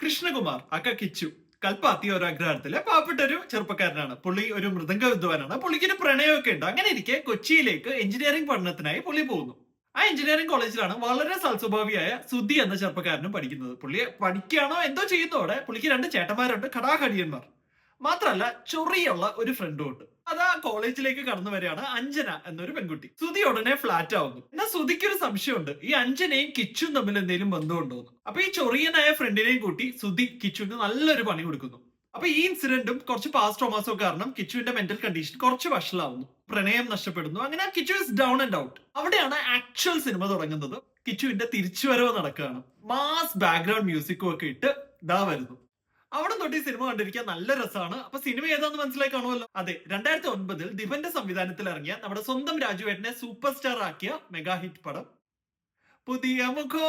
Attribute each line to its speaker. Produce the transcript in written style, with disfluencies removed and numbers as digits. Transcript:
Speaker 1: കൃഷ്ണകുമാർ അക്ക കിച്ചു കൽപ്പാത്തി ഒരു അഗ്രഹാരത്തിലെ പാവപ്പെട്ട ഒരു ചെറുപ്പക്കാരനാണ്. പുള്ളി ഒരു മൃദംഗ വിദ്വാനാണ്. പുള്ളിക്ക് ഒരു പ്രണയമൊക്കെ ഉണ്ട്. അങ്ങനെ ഇരിക്കെ കൊച്ചിയിലേക്ക് എഞ്ചിനീയറിംഗ് പഠനത്തിനായി പുള്ളി പോകുന്നു. ആ എഞ്ചിനീയറിംഗ് കോളേജിലാണ് വളരെ സൽസ്വഭാവിയായ സുധി എന്ന ചെറുപ്പക്കാരനും പഠിക്കുന്നത്. പുള്ളി പഠിക്കുകയാണോ എന്തോ ചെയ്യുന്നതോടെ പുള്ളിക്ക് രണ്ട് ചേട്ടന്മാരുണ്ട്, കടാകടിയന്മാർ. മാത്രല്ല ചൊറിയുള്ള ഒരു ഫ്രണ്ടും ഉണ്ട്. അത് ആ കോളേജിലേക്ക് കടന്നു വരികയാണ് അഞ്ജന എന്നൊരു പെൺകുട്ടി. സുധി ഉടനെ ഫ്ലാറ്റ് ആവുന്നു. എന്നാൽ സുധിക്ക് ഒരു സംശയമുണ്ട്, ഈ അഞ്ജനയും കിച്ചും തമ്മിൽ എന്തെങ്കിലും ബന്ധമുണ്ടോ എന്ന്. അപ്പൊ ഈ ചൊറിയനായ ഫ്രണ്ടിനെയും കൂട്ടി സുധി കിച്ചുവിന് നല്ലൊരു പണി കൊടുക്കുന്നു. അപ്പൊ ഈ ഇൻസിഡന്റും കുറച്ച് പാസ്റ്റ് ട്രോമാസോ കാരണം കിച്ചുവിന്റെ മെന്റൽ കണ്ടീഷൻ കുറച്ച് വഷളാവുന്നു. പ്രണയം നഷ്ടപ്പെടുന്നു. അങ്ങനെ Kichu is down and out. അവിടെയാണ് ആക്ച്വൽ സിനിമ തുടങ്ങുന്നത്. കിച്ചുവിന്റെ തിരിച്ചുവരവ് നടക്കുകയാണ്. മാസ് ബാക്ക്ഗ്രൗണ്ട് മ്യൂസിക്കും ഒക്കെ ഇട്ട് ദാ വരുന്നു. അവിടെ തൊട്ട് ഈ സിനിമ കണ്ടിരിക്കാൻ നല്ല രസമാണ്. അപ്പൊ സിനിമ ഏതാന്ന് മനസ്സിലായി കാണുമല്ലോ. അതെ, 2009 ദിവന്റെ സംവിധാനത്തിൽ ഇറങ്ങിയ നമ്മുടെ സ്വന്തം രാജുവേട്ടനെ സൂപ്പർ സ്റ്റാർ ആക്കിയ മെഗാ ഹിറ്റ് പടം പുതിയ മുഖോ